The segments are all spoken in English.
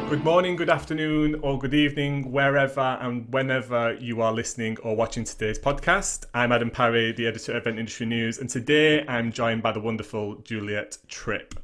Good morning, good afternoon, or good evening, wherever and whenever you are listening or watching today's podcast. I'm Adam Parry, the editor of Event Industry News, and today I'm joined by the wonderful Juliet Tripp.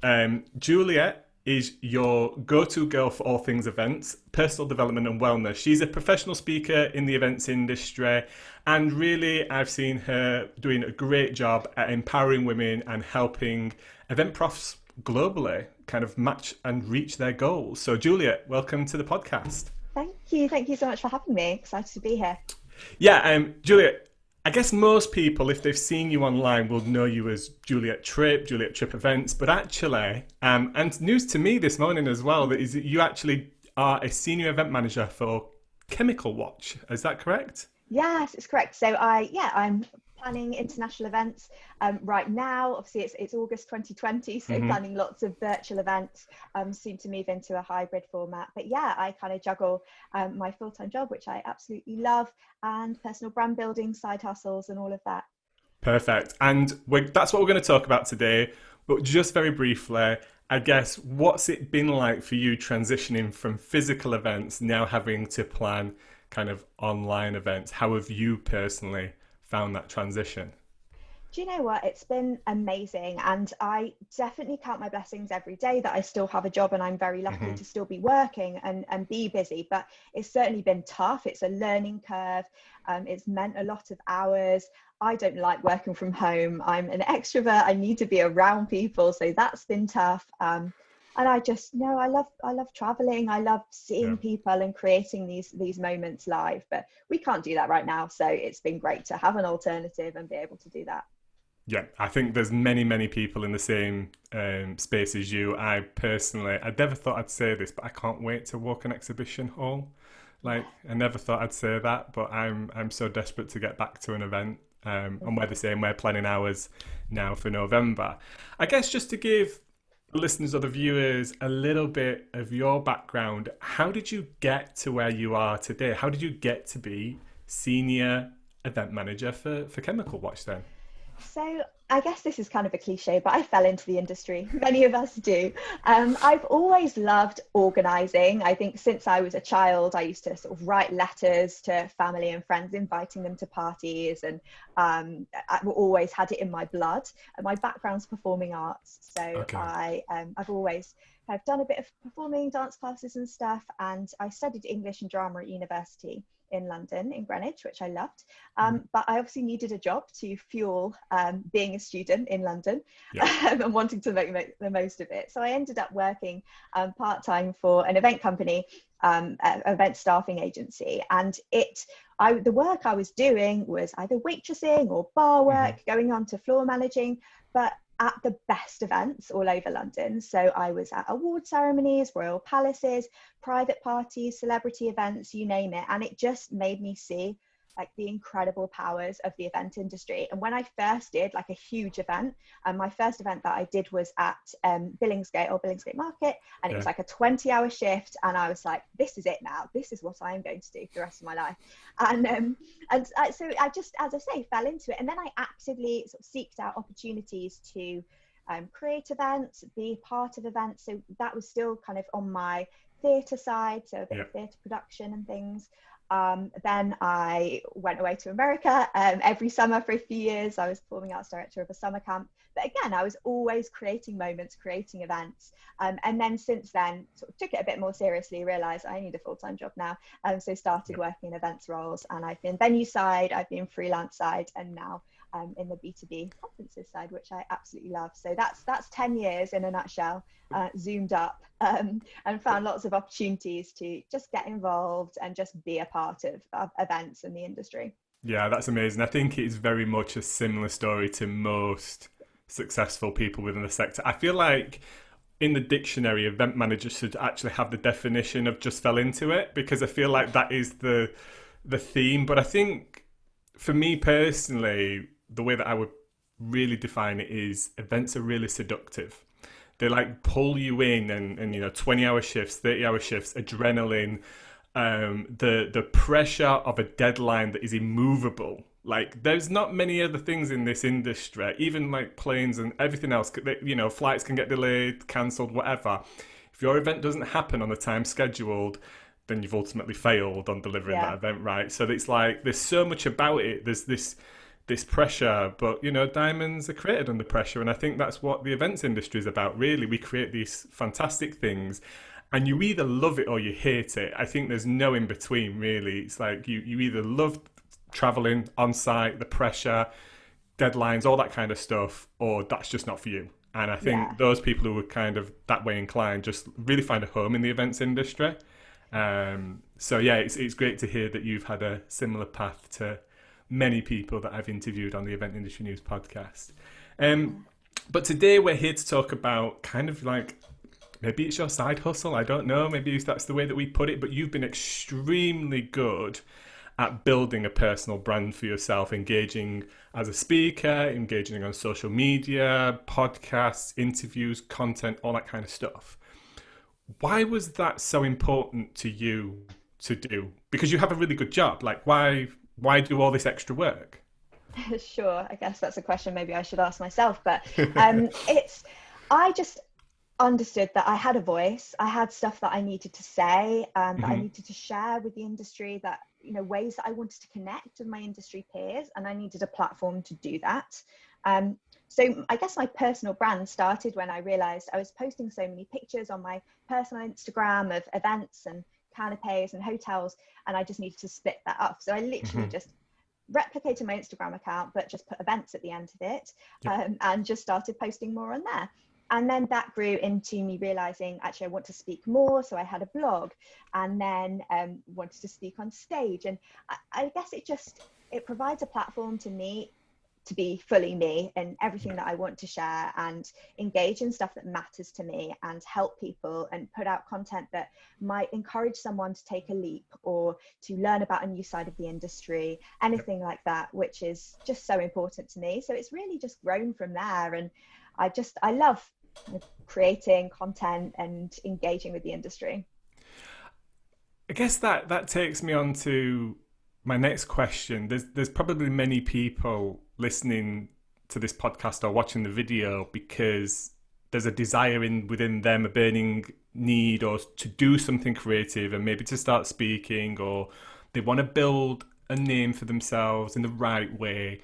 Juliet is your go-to girl for all things events, personal development and wellness. She's a professional speaker in the events industry, and really I've seen her doing a great job at empowering women and helping event profs globally kind of match and reach their goals. So Juliet, welcome to the podcast. Thank you. Thank you so much for having me. Excited to be here. Yeah, Juliet, I guess most people, if they've seen you online, will know you as Juliet Tripp, Juliet Tripp Events. But actually, and news to me this morning as well, that is that you actually are a senior event manager for Chemical Watch. Is that correct? Yes, it's correct. So I'm planning international events right now. Obviously, it's August 2020, so planning lots of virtual events. Soon to move into a hybrid format. But yeah, I kind of juggle my full-time job, which I absolutely love, and personal brand building, side hustles, and all of that. Perfect. And that's what we're going to talk about today. But just very briefly, I guess, what's it been like for you transitioning from physical events, now having to plan kind of online events? How have you personally found that transition? Do you know what? It's been amazing. And I definitely count my blessings every day that I still have a job, and I'm very lucky to still be working and be busy. But it's certainly been tough. It's a learning curve. It's meant a lot of hours. I don't like working from home. I'm an extrovert. I need to be around people. So that's been tough. And I just know I love traveling. I love seeing people and creating these moments live, but we can't do that right now. So it's been great to have an alternative and be able to do that. Yeah, I think there's many people in the same space as you. I never thought I'd say this, but I can't wait to walk an exhibition hall. Like, I never thought I'd say that, but I'm so desperate to get back to an event. And we're the same. We're planning ours now for November. I guess just to give listeners or the viewers a little bit of your background, how did you get to where you are today? How did you get to be senior event manager for Chemical Watch then? So I guess this is kind of a cliche, but I fell into the industry. Many of us do. I've always loved organising. I think since I was a child, I used to sort of write letters to family and friends, inviting them to parties, and I've always had it in my blood. And my background's performing arts, so I've always kind of done a bit of performing, dance classes and stuff. And I studied English and drama at university in London, in Greenwich, which I loved. But I obviously needed a job to fuel being a student in London and wanting to make the most of it. So I ended up working part-time for an event company, event staffing agency. And the work I was doing was either waitressing or bar work, going on to floor managing, but at the best events all over London. So I was at award ceremonies, royal palaces, private parties, celebrity events, you name it. And it just made me see like the incredible powers of the event industry. And when I first did like a huge event, my first event that I did was at Billingsgate Market, and it was like a 20-hour shift. And I was like, this is it now. This is what I'm going to do for the rest of my life. So I just, as I say, fell into it. And then I actively sort of seeked out opportunities to create events, be part of events. So that was still kind of on my theatre side, so a bit of theatre production and things. Then I went away to America every summer for a few years. I was performing arts director of a summer camp. But again, I was always creating moments, creating events. And then since then, sort of took it a bit more seriously, realised I need a full-time job now. So started working in events roles. And I've been venue side, I've been freelance side, and now in the B2B conferences side, which I absolutely love. So that's 10 years in a nutshell, zoomed up, and found lots of opportunities to just get involved and just be a part of events in the industry. Yeah, that's amazing. I think it's very much a similar story to most successful people within the sector. I feel like in the dictionary, event manager should actually have the definition of just fell into it, because I feel like that is the theme. But I think for me personally, the way that I would really define it is events are really seductive. They like pull you in, and 20-hour shifts, 30-hour shifts, adrenaline, the pressure of a deadline that is immovable. Like, there's not many other things in this industry, even like planes and everything else, flights can get delayed, cancelled, whatever. If your event doesn't happen on the time scheduled, then you've ultimately failed on delivering that Yeah. event, right? So it's like there's so much about it. There's this pressure, but diamonds are created under pressure, and I think that's what the events industry is about. Really, we create these fantastic things, and you either love it or you hate it. I think there's no in between, really. It's like you either love traveling on site, the pressure, deadlines, all that kind of stuff, or that's just not for you. And I Yeah. think those people who are kind of that way inclined just really find a home in the events industry. So yeah, it's great to hear that you've had a similar path to many people that I've interviewed on the Event Industry News podcast. Um, but today we're here to talk about kind of like, maybe it's your side hustle, I don't know, maybe that's the way that we put it, but you've been extremely good at building a personal brand for yourself, engaging as a speaker, engaging on social media, podcasts, interviews, content, all that kind of stuff. Why was that so important to you to do? Because you have a really good job. Like, why do all this extra work? Sure. I guess that's a question maybe I should ask myself, but it's I just understood that I had a voice. I had stuff that I needed to say, that I Hmm. needed to share with the industry, that, ways that I wanted to connect with my industry peers, and I needed a platform to do that. Um, so I guess my personal brand started when I realized I was posting so many pictures on my personal Instagram of events and canapes and hotels, and I just needed to split that up. So I literally Hmm. just replicated my Instagram account, but just put events at the end of it, Yep. and just started posting more on there. And then that grew into me realizing actually I want to speak more. So I had a blog, and then wanted to speak on stage. And I guess it provides a platform to me to be fully me and everything that I want to share, and engage in stuff that matters to me, and help people, and put out content that might encourage someone to take a leap or to learn about a new side of the industry, Yep. anything like that, which is just so important to me. So it's really just grown from there. And I love creating content and engaging with the industry. I guess that takes me on to my next question. There's probably many people listening to this podcast or watching the video because there's a desire within them, a burning need, or to do something creative, and maybe to start speaking, or they want to build a name for themselves in the right way.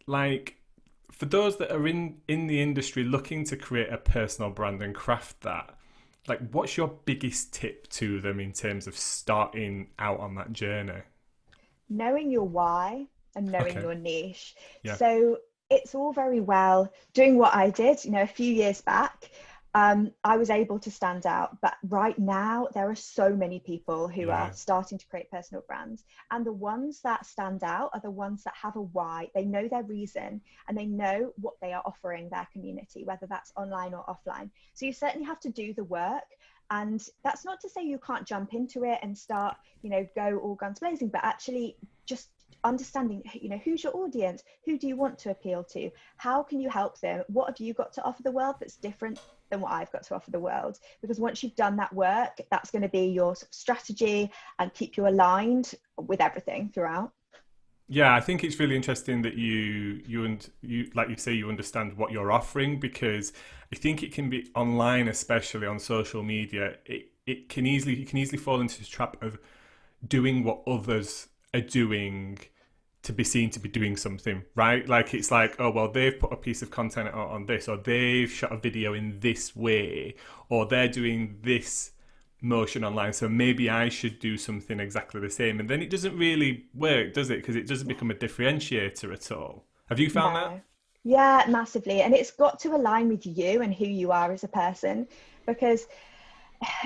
Like, for those that are in the industry looking to create a personal brand and craft that, like, what's your biggest tip to them in terms of starting out on that journey? Knowing your why and knowing Okay. your niche. Yeah. So it's all very well doing what I did, a few years back. I was able to stand out, but right now there are so many people who are Yeah. starting to create personal brands, and the ones that stand out are the ones that have a why. They know their reason, and they know what they are offering their community, whether that's online or offline. So you certainly have to do the work. And that's not to say you can't jump into it and start, go all guns blazing, but actually just understanding, who's your audience, who do you want to appeal to, how can you help them, what have you got to offer the world that's different than what I've got to offer the world. Because once you've done that work, that's going to be your strategy and keep you aligned with everything throughout. Yeah, I think it's really interesting that you like you say you understand what you're offering, because I think it can be online, especially on social media. You can easily fall into the trap of doing what others are doing to be seen to be doing something, right? Like, it's like, oh well, they've put a piece of content out on this, or they've shot a video in this way, or they're doing this motion online, so maybe I should do something exactly the same. And then it doesn't really work, does it? Because it doesn't become a differentiator at all. Have you found that? No. Yeah, massively. And it's got to align with you and who you are as a person, because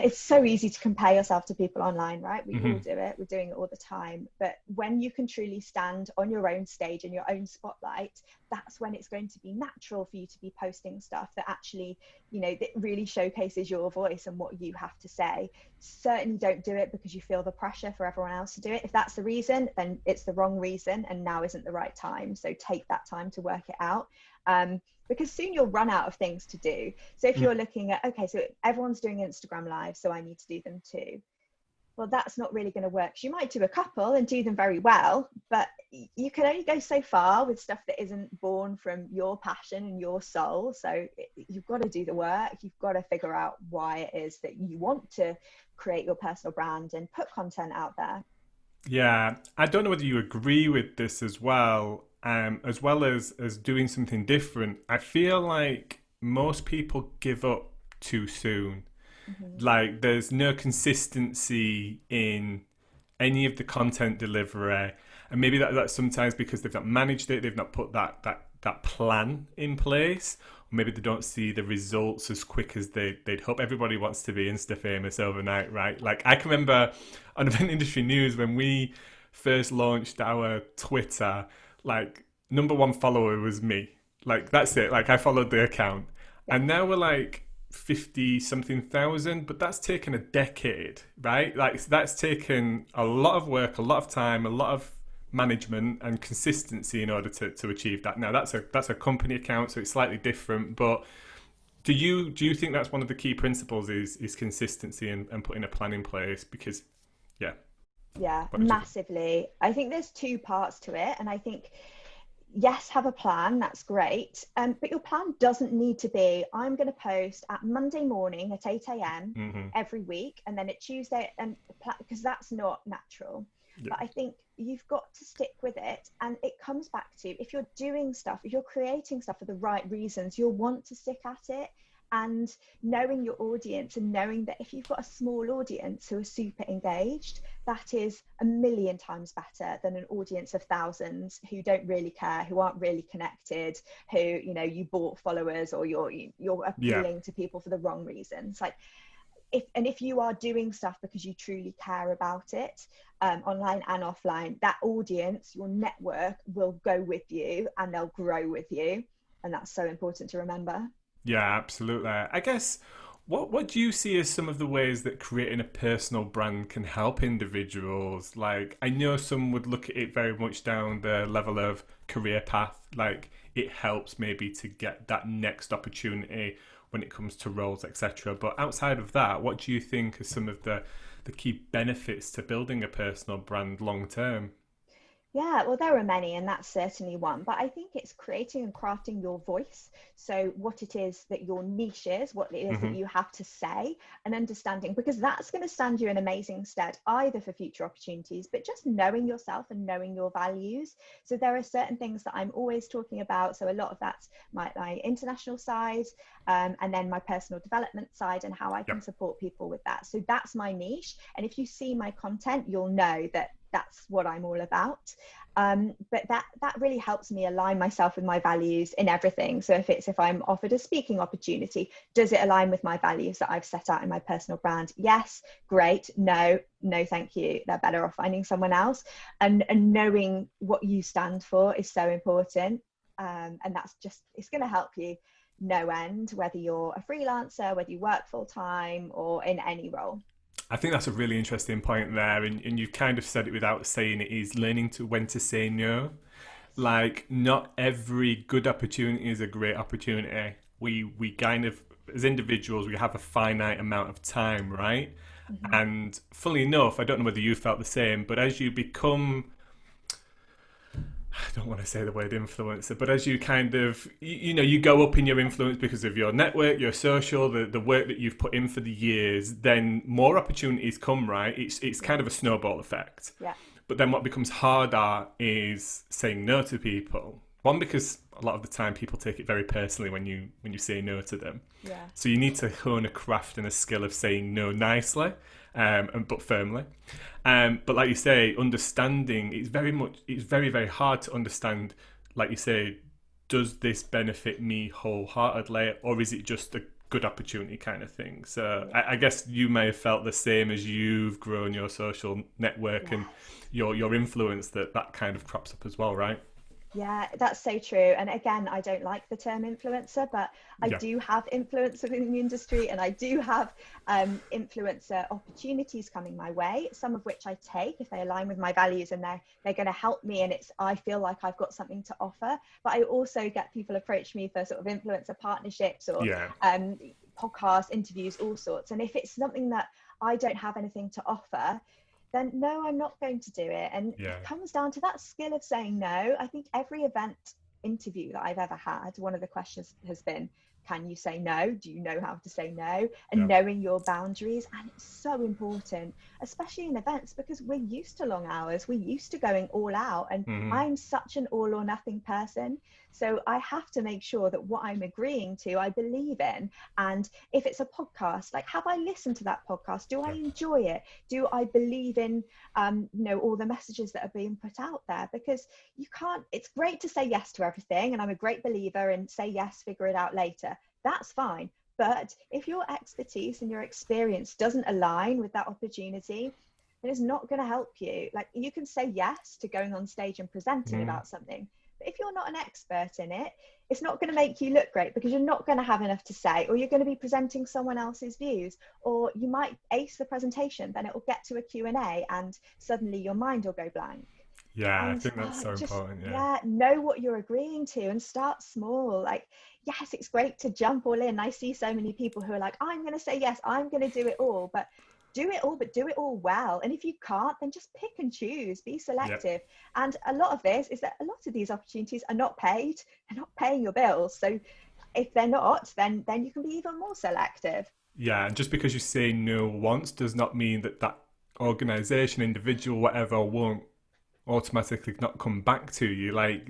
it's so easy to compare yourself to people online, right? We all Hmm. do it. We're doing it all the time. But when you can truly stand on your own stage in your own spotlight, that's when it's going to be natural for you to be posting stuff that actually, that really showcases your voice and what you have to say. Certainly don't do it because you feel the pressure for everyone else to do it. If that's the reason, then it's the wrong reason, and now isn't the right time. So take that time to work it out. Because soon you'll run out of things to do. So if you're looking at, okay, so everyone's doing Instagram live, so I need to do them too. well, that's not really going to work. So you might do a couple and do them very well, but you can only go so far with stuff that isn't born from your passion and your soul. So you've got to do the work. You've got to figure out why it is that you want to create your personal brand and put content out there. Yeah, I don't know whether you agree with this as well as doing something different. I feel like most people give up too soon. Mm-hmm. Like there's no consistency in any of the content delivery, and maybe that's sometimes because they've not managed it, they've not put that plan in place, or maybe they don't see the results as quick as they'd hope. Everybody wants to be Insta famous overnight, right? Like I can remember on Event Industry News when we first launched our Twitter, like number one follower was me. Like that's it. Like I followed the account, Yeah. and now we're like 50 something thousand, but that's taken a decade, right? Like that's taken a lot of work, a lot of time, a lot of management and consistency in order to achieve that. Now that's a company account, so it's slightly different, but do you think that's one of the key principles is consistency and putting a plan in place? Because yeah, Yeah, what did you think? massively. I think there's two parts to it. And I think, yes, have a plan. That's great. But your plan doesn't need to be, I'm going to post at Monday morning at 8 a.m. Mm-hmm. every week, and then at Tuesday, and because that's not natural. Yeah. But I think you've got to stick with it. And it comes back to, if you're doing stuff, if you're creating stuff for the right reasons, you'll want to stick at it. And knowing your audience and knowing that if you've got a small audience who are super engaged, that is a million times better than an audience of thousands who don't really care, who aren't really connected, who, you bought followers, or you're Yeah. appealing to people for the wrong reasons. Like, if you are doing stuff because you truly care about it, online and offline, that audience, your network, will go with you and they'll grow with you. And that's so important to remember. Yeah, absolutely. I guess what do you see as some of the ways that creating a personal brand can help individuals? Like I know some would look at it very much down the level of career path, like it helps maybe to get that next opportunity when it comes to roles, etc. But outside of that, what do you think are some of the key benefits to building a personal brand long term? Yeah, well, there are many, and that's certainly one. But I think it's creating and crafting your voice. So, what it is that your niche is, what it is that Hmm. you have to say, and understanding, because that's going to stand you in amazing stead, either for future opportunities, but just knowing yourself and knowing your values. So, there are certain things that I'm always talking about. So, a lot of that's my international side, and then my personal development side, and how I can Yep. support people with that. So, that's my niche. And if you see my content, you'll know that that's what I'm all about. But that really helps me align myself with my values in everything. So if I'm offered a speaking opportunity, does it align with my values that I've set out in my personal brand? Yes, great. No, no, thank you. They're better off finding someone else. And knowing what you stand for is so important. And it's going to help you no end, whether you're a freelancer, whether you work full time, or in any role. I think that's a really interesting point there, and you've kind of said it without saying it, is learning to when to say no. Like not every good opportunity is a great opportunity. We kind of as individuals we have a finite amount of time, right? Mhm. And funnily enough, I don't know whether you felt the same, but as you become, I don't want to say the word influencer, but as you kind of, you go up in your influence because of your network, your social, the work that you've put in for the years, then more opportunities come, right? It's Yeah. kind of a snowball effect. Yeah. But then what becomes harder is saying no to people. One, because a lot of the time people take it very personally when you say no to them. Yeah. So you need to hone a craft and a skill of saying no nicely, but firmly. But like you say, understanding it's very very hard to understand. Like you say, does this benefit me wholeheartedly, or is it just a good opportunity kind of thing? So Yeah. I guess you may have felt the same as you've grown your social network and Yes. your influence that kind of crops up as well, right? Yeah, that's so true. And again, I don't like the term influencer, but I Yeah. do have influence within the industry, and I do have influencer opportunities coming my way, some of which I take if they align with my values and they're going to help me, and I feel like I've got something to offer. But I also get people approach me for sort of influencer partnerships or Yeah. podcast interviews, all sorts. And if it's something that I don't have anything to offer, then no, I'm not going to do it. And Yeah. it comes down to that skill of saying no. I think every event interview that I've ever had, one of the questions has been, can you say no? Do you know how to say no? And Yeah. knowing your boundaries. And it's so important, especially in events, because we're used to long hours. We're used to going all out. And I'm such an all or nothing person. So I have to make sure that what I'm agreeing to, I believe in. And if it's a podcast, like, have I listened to that podcast? Do I enjoy it? Do I believe in, all the messages that are being put out there? Because you can't, it's great to say yes to everything. And I'm a great believer in say yes, figure it out later. That's fine. But if your expertise and your experience doesn't align with that opportunity, then it's not going to help you. Like, you can say yes to going on stage and presenting about something, but if you're not an expert in it, it's not going to make you look great, because you're not going to have enough to say, or you're going to be presenting someone else's views, or you might ace the presentation, then it will get to a Q&A and suddenly your mind will go blank. Yeah, And I think that's so important. Know what you're agreeing to and start small. Like, yes, it's great to jump all in. I see so many people who are like, I'm going to say yes, I'm going to do it all, but do it all well. And if you can't, then just pick and choose, be selective. And a lot of this is that a lot of these opportunities are not paid. They're not paying your bills. So if they're not, then you can be even more selective. Yeah, and just because you say no once does not mean that that organization, individual, whatever, won't automatically not come back to you. Like,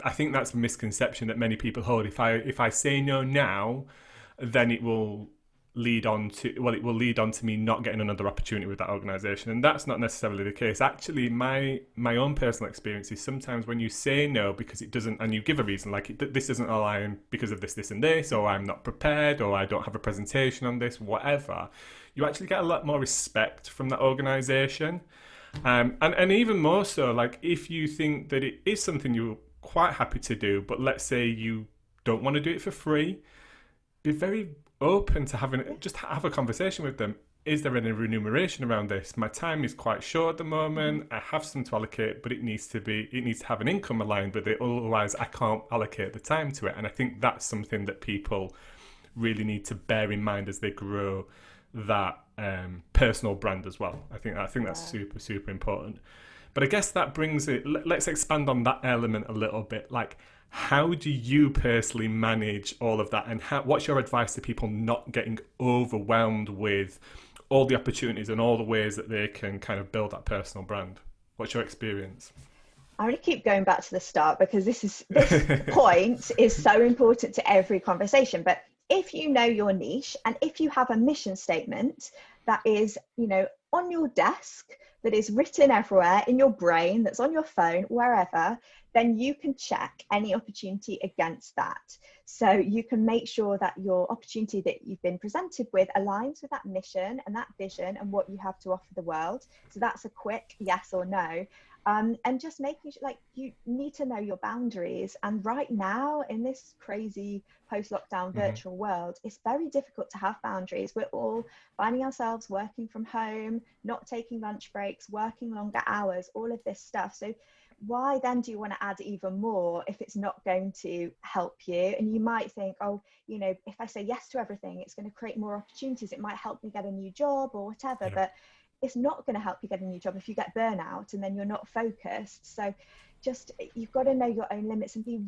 I think that's a misconception that many people hold. If I say no now, then it will lead on to me not getting another opportunity with that organization, and that's not necessarily the case. Actually, my own personal experience is sometimes when you say no because it doesn't, and you give a reason like this doesn't align because of this and this, or I'm not prepared, or I don't have a presentation on this, whatever, you actually get a lot more respect from that organization. And even more so, like, if you think that it is something you're quite happy to do, but let's say you don't want to do it for free, be very open to have a conversation with them. Is there any remuneration around this? My time is quite short at the moment. I have some to allocate, but it needs to have an income aligned with it. Otherwise, I can't allocate the time to it. And I think that's something that people really need to bear in mind as they grow that personal brand as well. I think that's super, super important. But I guess that brings it, let's expand on that element a little bit. Like, how do you personally manage all of that? And what's your advice to people not getting overwhelmed with all the opportunities and all the ways that they can kind of build that personal brand? What's your experience? I'm going to keep going back to the start, because this point is so important to every conversation. But if you know your niche, and if you have a mission statement that is, on your desk, that is written everywhere in your brain, that's on your phone, wherever, then you can check any opportunity against that. So you can make sure that your opportunity that you've been presented with aligns with that mission and that vision and what you have to offer the world. So that's a quick yes or no. And just making sure, like, you need to know your boundaries. And right now, in this crazy post-lockdown virtual world, it's very difficult to have boundaries. We're all finding ourselves working from home, not taking lunch breaks, working longer hours, all of this stuff. So why then do you want to add even more if it's not going to help you? And you might think, if I say yes to everything, it's going to create more opportunities. It might help me get a new job or whatever. But it's not going to help you get a new job if you get burnout and then you're not focused. So you've got to know your own limits and you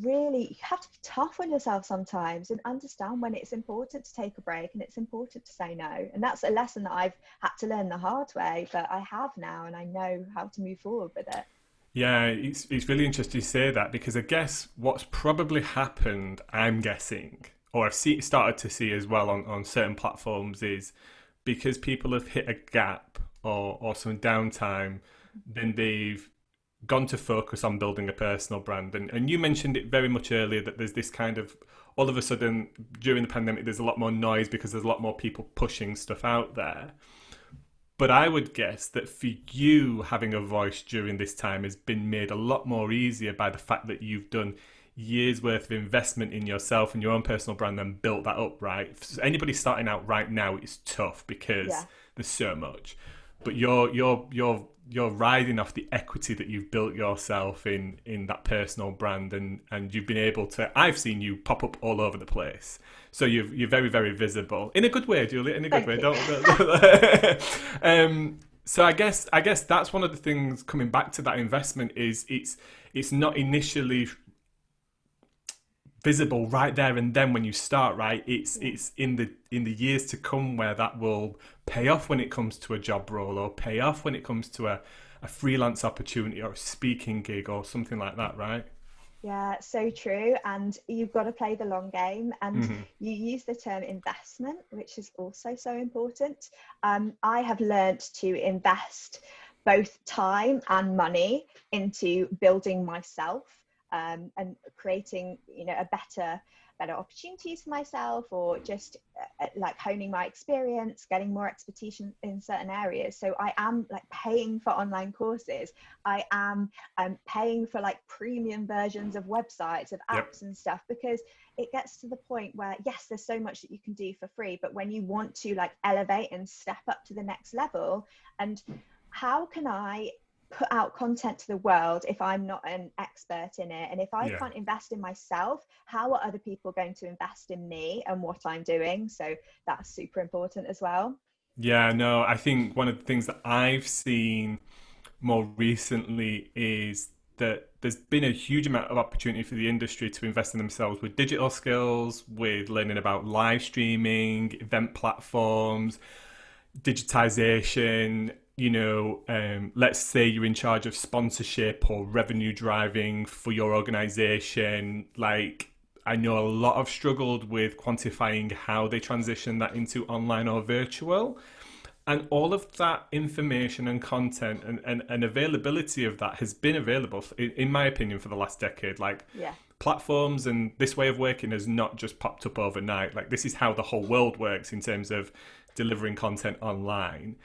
have to be tough on yourself sometimes and understand when it's important to take a break and it's important to say no. And that's a lesson that I've had to learn the hard way, but I have now, and I know how to move forward with it. Yeah, it's really interesting to say that, because I guess what's probably happened, I'm guessing, or I've started to see as well on certain platforms, is because people have hit a gap or some downtime, then they've gone to focus on building a personal brand. And you mentioned it very much earlier, that there's this kind of, all of a sudden during the pandemic, there's a lot more noise because there's a lot more people pushing stuff out there. But I would guess that for you, having a voice during this time has been made a lot more easier by the fact that you've done years worth of investment in yourself and your own personal brand and built that up, right? For anybody starting out right now, it's tough because there's so much. But you're you're riding off the equity that you've built yourself in that personal brand, and you've been able to. I've seen you pop up all over the place, so you're very, very visible in a good way, Juliet. In a good Thank way. you. Don't. So I guess that's one of the things coming back to that investment is it's not initially visible right there and then when you start, right? It's in the years to come where that will pay off when it comes to a job role, or pay off when it comes to a freelance opportunity or a speaking gig or something like that, right? Yeah, so true. And you've got to play the long game. And Hmm. you use the term investment, which is also so important. I have learned to invest both time and money into building myself, and creating, a better opportunities for myself, or just like honing my experience, getting more expertise in certain areas. So I am like paying for online courses. I am paying for like premium versions of websites, of Yep. apps and stuff, because it gets to the point where, yes, there's so much that you can do for free, but when you want to like elevate and step up to the next level, and how can I put out content to the world if I'm not an expert in it? And if I Yeah. can't invest in myself, how are other people going to invest in me and what I'm doing? So that's super important as well. Yeah, no, I think one of the things that I've seen more recently is that there's been a huge amount of opportunity for the industry to invest in themselves with digital skills, with learning about live streaming, event platforms, digitization. Let's say you're in charge of sponsorship or revenue driving for your organization. Like, I know a lot have struggled with quantifying how they transition that into online or virtual. And all of that information and content and availability of that has been available, in my opinion, for the last decade. Like, Yeah. platforms and this way of working has not just popped up overnight. Like, this is how the whole world works in terms of delivering content online.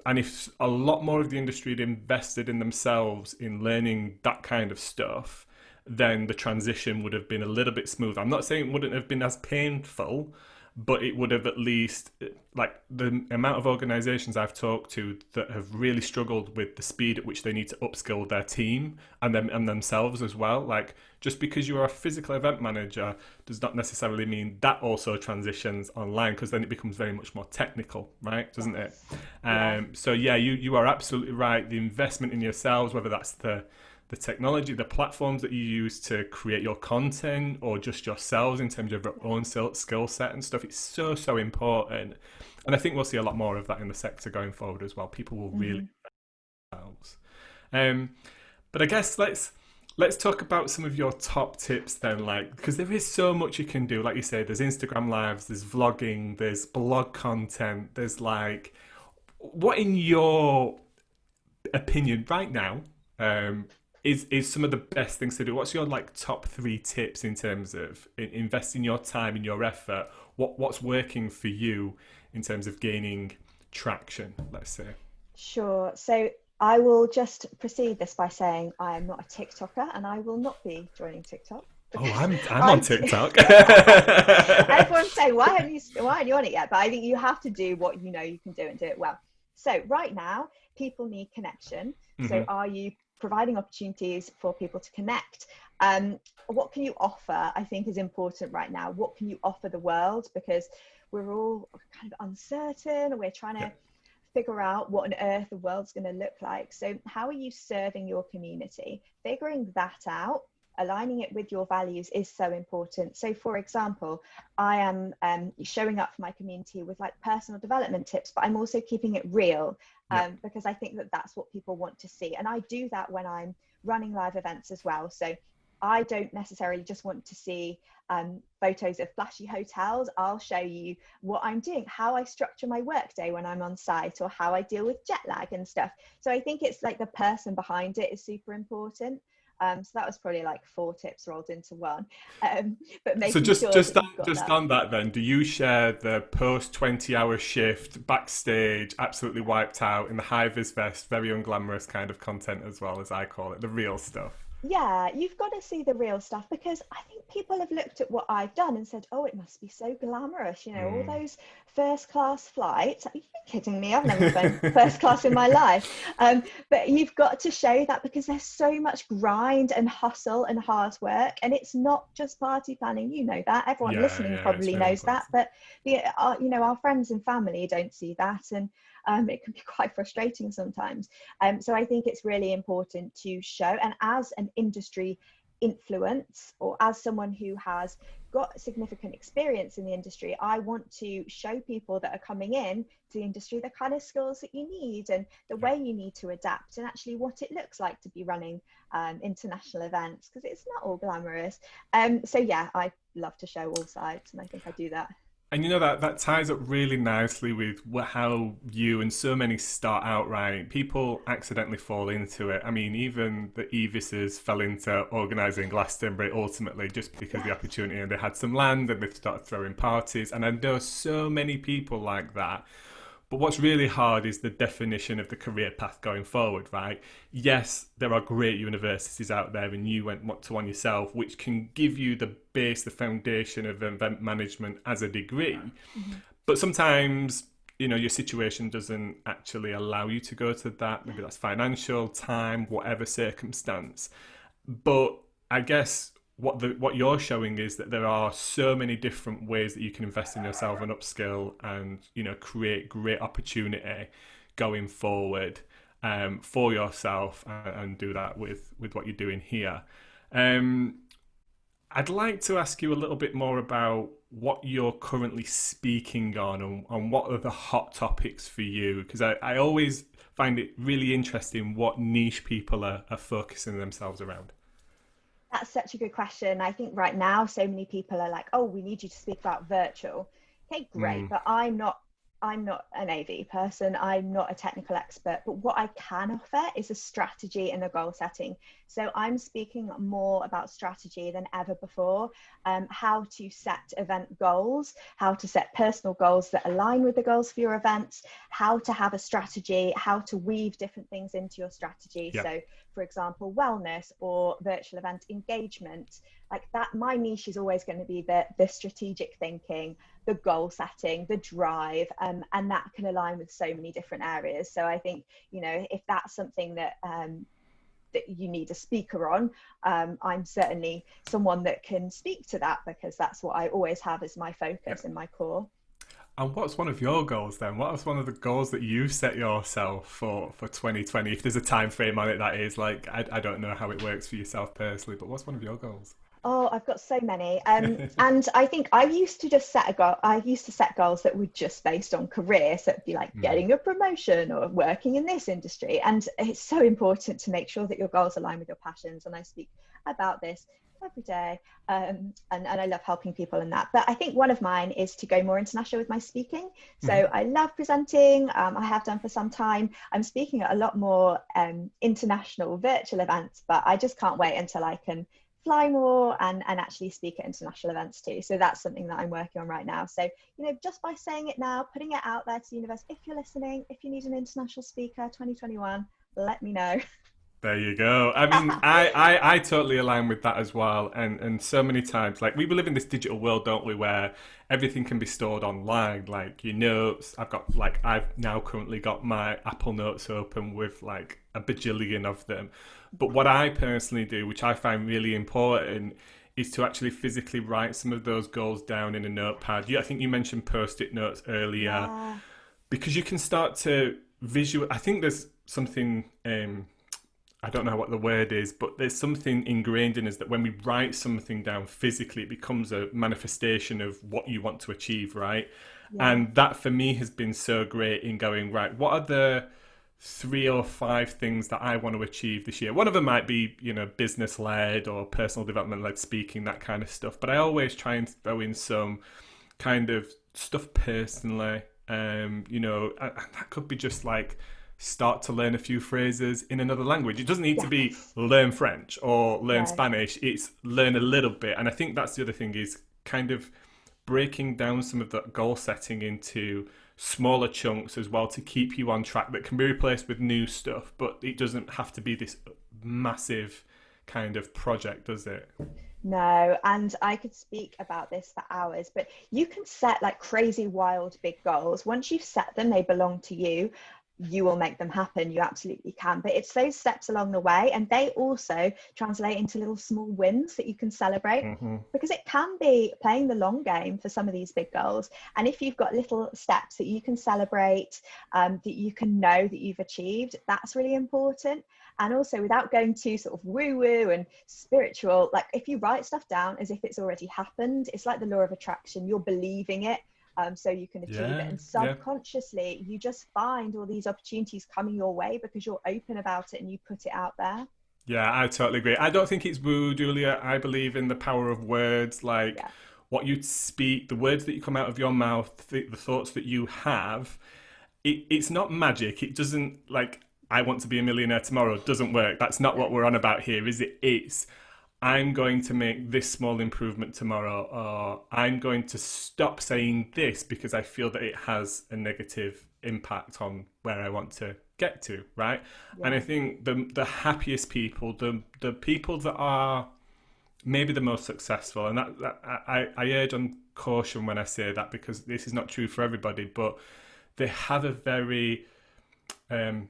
And if a lot more of the industry had invested in themselves in learning that kind of stuff, then the transition would have been a little bit smoother. I'm not saying it wouldn't have been as painful, but it would have at least, like, the amount of organizations I've talked to that have really struggled with the speed at which they need to upskill their team and them and themselves as well. Like, just because you're a physical event manager does not necessarily mean that also transitions online, because then it becomes very much more technical, right? Doesn't it? Yes. Yeah. So yeah, you are absolutely right. The investment in yourselves, whether that's the technology, the platforms that you use to create your content, or just yourselves in terms of your own skill set and stuff, it's so, so important. And I think we'll see a lot more of that in the sector going forward as well. People will really Mhm. themselves. Um, but I guess let's talk about some of your top tips then, like, because there is so much you can do. Like you say, there's Instagram lives, there's vlogging, there's blog content, there's like, what in your opinion right now, um, is some of the best things to do? What's your like top three tips in terms of investing your time and your effort? What's working for you in terms of gaining traction, let's say? Sure. So I will just proceed this by saying I am not a TikToker, and I will not be joining TikTok Oh, because I'm on I TikTok. everyone's saying, why aren't you on it yet? But I think you have to do what you know you can do and do it well. So right now, people need connection. So Hmm. are you providing opportunities for people to connect? What can you offer, I think, is important right now. What can you offer the world? Because we're all kind of uncertain. We're trying Yeah. to figure out what on earth the world's going to look like. So how are you serving your community? Figuring that out, aligning it with your values, is so important. So for example, I am showing up for my community with like personal development tips, but I'm also keeping it real, Yeah. because I think that that's what people want to see. And I do that when I'm running live events as well. So I don't necessarily just want to see photos of flashy hotels. I'll show you what I'm doing, how I structure my workday when I'm on site, or how I deal with jet lag and stuff. So I think it's like the person behind it is super important. So that was probably like four tips rolled into one. But So making just sure just that you've got just that. on that then, do you share the post 20-hour shift backstage, absolutely wiped out in the high vis vest, very unglamorous kind of content as well, as I call it, the real stuff? Yeah, you've got to see the real stuff because I think people have looked at what I've done and said, oh, it must be so glamorous, all Mm. those first class flights. Are you kidding me? I've never flown first class in my life. But you've got to show that because there's so much grind and hustle and hard work, and it's not just party planning. You know that. Everyone Yeah, listening yeah, it's probably really knows that, important. but our friends and family don't see that, and it can be quite frustrating sometimes. So I think it's really important to show, and as an industry influence or as someone who has got significant experience in the industry, I want to show people that are coming in to the industry the kind of skills that you need and the Yeah. way you need to adapt and actually what it looks like to be running international events because it's not all glamorous. So yeah, I love to show all sides and I think I do that. And that that ties up really nicely with how you and so many start out, right? People accidentally fall into it. I mean, even the Evises fell into organising Glastonbury ultimately just because of the Yes. opportunity and they had some land and they started throwing parties. And I know so many people like that. But what's really hard is the definition of the career path going forward, right? Yes, there are great universities out there, and you went to one yourself, which can give you the base, the foundation of event management as a degree. Mm-hmm. But sometimes, your situation doesn't actually allow you to go to that. Maybe that's financial, time, whatever circumstance. But I guess what you're showing is that there are so many different ways that you can invest in yourself and upskill and create great opportunity going forward for yourself and do that with what you're doing here. Um, I'd like to ask you a little bit more about what you're currently speaking on and what are the hot topics for you because I always find it really interesting what niche people are focusing themselves around. That's such a good question. I think right now, so many people are like, "Oh, we need you to speak about virtual." Okay, great, Mm, but I'm not. I'm not an AV person. I'm not a technical expert. But what I can offer is a strategy and a goal setting. So I'm speaking more about strategy than ever before. How to set event goals, how to set personal goals that align with the goals for your events, how to have a strategy, how to weave different things into your strategy. yeah. So for example, wellness or virtual event engagement, like that, my niche is always going to be the strategic thinking, the goal setting, the drive, and that can align with so many different areas. So I think, if that's something that you need a speaker on, I'm certainly someone that can speak to that because that's what I always have as my Yeah. focus and my core. And what's one of your goals then? What is one of the goals that you set yourself for 2020? If there's a time frame on it, that is like I don't know how it works for yourself personally, but what's one of your goals? Oh, I've got so many. And I think I used to just set a goal. I used to set goals that were just based on career. So it'd be like Mm, getting a promotion or working in this industry. And it's so important to make sure that your goals align with your passions. And I speak about this every day. And I love helping people in that. But I think one of mine is to go more international with my speaking. So mhm. I love presenting. I have done for some time. I'm speaking at a lot more international virtual events, but I just can't wait until I can fly more and actually speak at international events too. So that's something that I'm working on right now. So, just by saying it now, putting it out there to the universe, if you're listening, if you need an international speaker 2021, let me know. There you go. I mean, I totally align with that as well. And so many times, like we live in this digital world, don't we, where everything can be stored online, like your notes. I've now currently got my Apple Notes open with like a bajillion of them. But what I personally do, which I find really important, is to actually physically write some of those goals down in a notepad. I think you mentioned post-it notes earlier Yeah. because you can start to visual. I think there's something. I don't know what the word is, but there's something ingrained in us that when we write something down physically, it becomes a manifestation of what you want to achieve, right? Yeah. And that for me has been so great in going, right, what are the 3 or 5 things that I want to achieve this year? One of them might be, business led or personal development led speaking, that kind of stuff. But I always try and throw in some kind of stuff personally. And that could be just like start to learn a few phrases in another language. It doesn't need to be Yes. learn French or learn No. Spanish. It's learn a little bit. And I think that's the other thing is kind of breaking down some of that goal setting into smaller chunks as well to keep you on track that can be replaced with new stuff, but it doesn't have to be this massive kind of project, does it? No, and I could speak about this for hours, but you can set like crazy, wild, big goals. Once you've set them, they belong to you. You will make them happen. You absolutely can. But it's those steps along the way, and they also translate into little small wins that you can celebrate. Hmm. Because it can be playing the long game for some of these big goals. And if you've got little steps that you can celebrate, that you can know that you've achieved, that's really important. And also, without going too sort of woo woo and spiritual, like if you write stuff down as if it's already happened, it's like the law of attraction. You're believing it, so you can achieve it. Yeah, And yeah. subconsciously, you just find all these opportunities coming your way because you're open about it and you put it out there. Yeah, I totally agree. I don't think it's woo, Julia. I believe in the power of words, like Yeah. what you speak, the words that you come out of your mouth, the thoughts that you have. It's not magic. It doesn't, like, I want to be a millionaire tomorrow. It doesn't work. That's not No. what we're on about here, is it? It's I'm going to make this small improvement tomorrow, or I'm going to stop saying this because I feel that it has a negative impact on where I want to get to, right? And I Yeah. think the happiest people, the people that are maybe the most successful, and I urge on caution when I say that because this is not true for everybody, but they have a very um,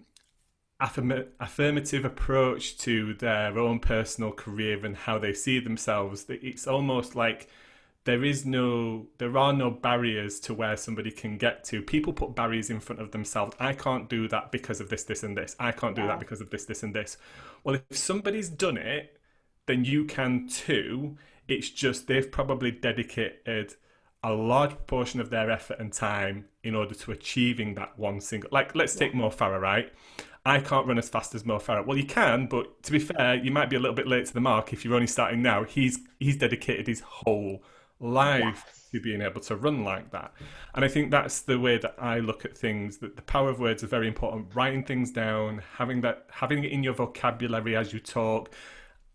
affirmative approach to their own personal career and how they see themselves. It's almost like there are no barriers to where somebody can get to. People put barriers in front of themselves. I can't do that because of this, and this. I can't do that Yeah. because of this, and this. Well, if somebody's done it, then you can too. It's just they've probably dedicated a large proportion of their effort and time in order to achieving that one single. Like, let's Yeah. take Mo Farah, right? I can't run as fast as Mo Farah. Well, you can, but to be fair, you might be a little bit late to the mark if you're only starting now. He's dedicated his whole life Yes. to being able to run like that. And I think that's the way that I look at things, that the power of words are very important. Writing things down, having it in your vocabulary as you talk,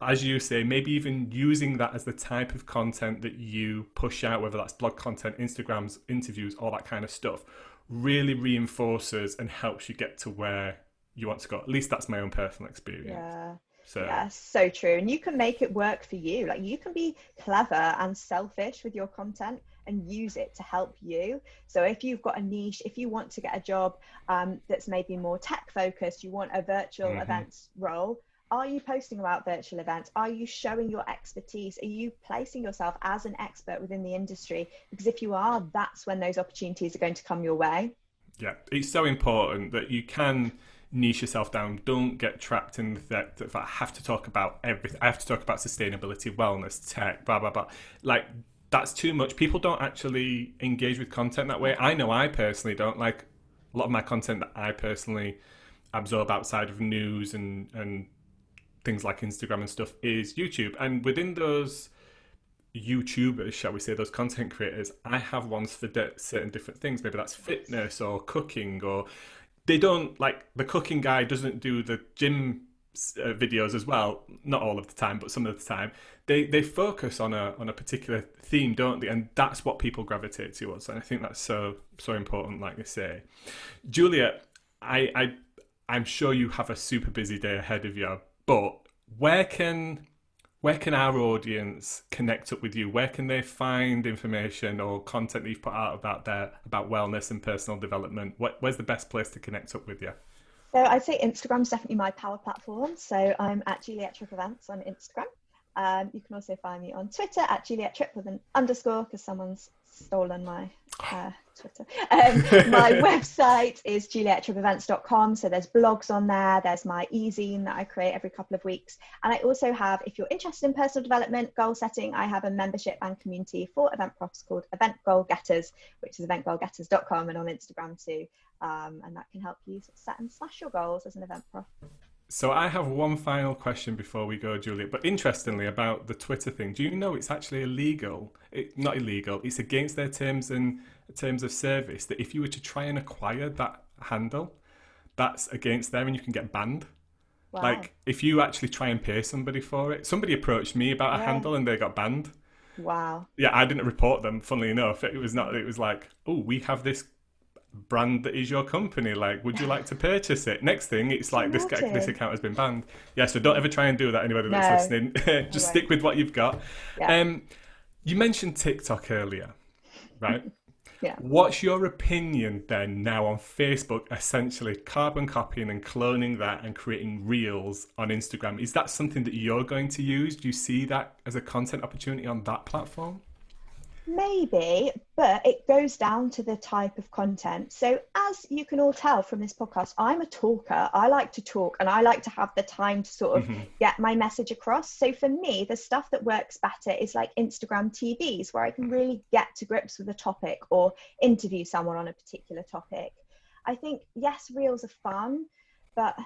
as you say, maybe even using that as the type of content that you push out, whether that's blog content, Instagrams, interviews, all that kind of stuff, really reinforces and helps you get to where you want to go. At least that's my own personal experience. Yeah. So, Yeah, so true. And you can make it work for you. Like you can be clever and selfish with your content and use it to help you. So if you've got a niche, if you want to get a job that's maybe more tech focused, you want a virtual mhm. events role, are you posting about virtual events? Are you showing your expertise? Are you placing yourself as an expert within the industry? Because if you are, that's when those opportunities are going to come your way. Yeah, it's so important that you can niche yourself down. Don't get trapped in that I have to talk about everything. I have to talk about sustainability, wellness, tech, blah blah blah. Like, that's too much. People don't actually engage with content that way. I know I personally don't. Like, a lot of my content that I personally absorb outside of news and things like Instagram and stuff is YouTube. And within those YouTubers, shall we say, those content creators, I have ones for certain different things. Maybe that's fitness or cooking, or they don't, like, the cooking guy doesn't do the gym videos as well. Not all of the time, but some of the time. They focus on a particular theme, don't they? And that's what people gravitate towards. And I think that's so important, like you say. Julia, I'm sure you have a super busy day ahead of you, but where can where can our audience connect up with you? Where can they find information or content that you've put out about wellness and personal development? Where's the best place to connect up with you? So I'd say Instagram's definitely my power platform. So I'm at Juliet Tripp Events on Instagram. You can also find me on Twitter at Juliet Tripp with an underscore because someone's stolen my Twitter. My website is juliettrippevents.com. So there's blogs on there. There's my e-zine that I create every couple of weeks. And I also have, if you're interested in personal development, goal setting, I have a membership and community for event profs called Event Goal Getters, which is eventgoalgetters.com, and on Instagram too. And that can help you set and slash your goals as an event prof. So I have one final question before we go, Juliet. But interestingly, about the Twitter thing, do you know it's actually illegal? Not illegal. It's against their terms of service that if you were to try and acquire that handle, that's against them and you can get banned. Wow. Like, if you actually try and pay somebody for it, somebody approached me about a Yeah. handle and they got banned. Wow. Yeah, I didn't report them. Funnily enough, it was not. It was like, oh, we have this brand that is your company. Like, would you like to purchase it? Next thing, it's like this account has been banned. Yeah, so don't ever try and do that, anybody that's No, listening. I Just won't. stick with what you've got. Yeah. You mentioned TikTok earlier, right? Yeah. What's your opinion then now on Facebook essentially carbon copying and cloning that and creating reels on Instagram? Is that something that you're going to use? Do you see that as a content opportunity on that platform? Maybe, but it goes down to the type of content. So, as you can all tell from this podcast, I'm a talker. I like to talk and I like to have the time to sort of get my message across. So, for me, the stuff that works better is like Instagram TVs, where I can really get to grips with a topic or interview someone on a particular topic. I think, yes, reels are fun, but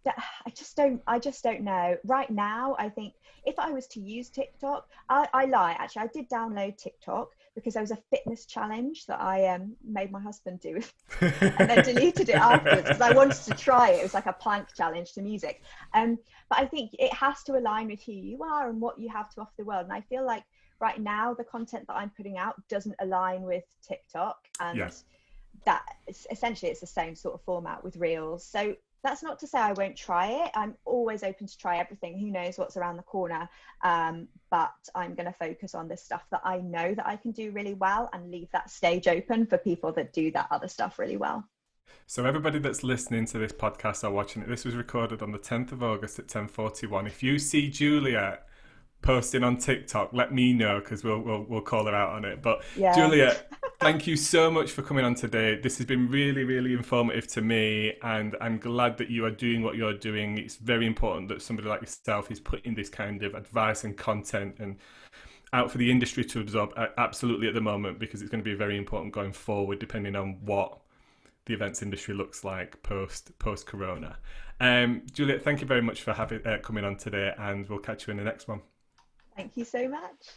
I just don't know right now. I think if I was to use TikTok, I lie, actually I did download TikTok because there was a fitness challenge that I made my husband do and then deleted it afterwards because I wanted to try it. It was like a plank challenge to music, but I think it has to align with who you are and what you have to offer the world. And I feel like right now the content that I'm putting out doesn't align with TikTok, and that essentially it's the same sort of format with reels. So that's not to say I won't try it. I'm always open to try everything. Who knows what's around the corner? But I'm going to focus on the stuff that I know that I can do really well and leave that stage open for people that do that other stuff really well. So everybody that's listening to this podcast or watching it, this was recorded on the 10th of August at 10:41. If you see Juliet posting on TikTok, let me know because we'll call her out on it. But yeah. Juliet, thank you so much for coming on today. This has been really, really informative to me, and I'm glad that you are doing what you're doing. It's very important that somebody like yourself is putting this kind of advice and content and out for the industry to absorb absolutely at the moment, because it's going to be very important going forward depending on what the events industry looks like post corona. Juliet, thank you very much for coming on today, and we'll catch you in the next one. Thank you so much.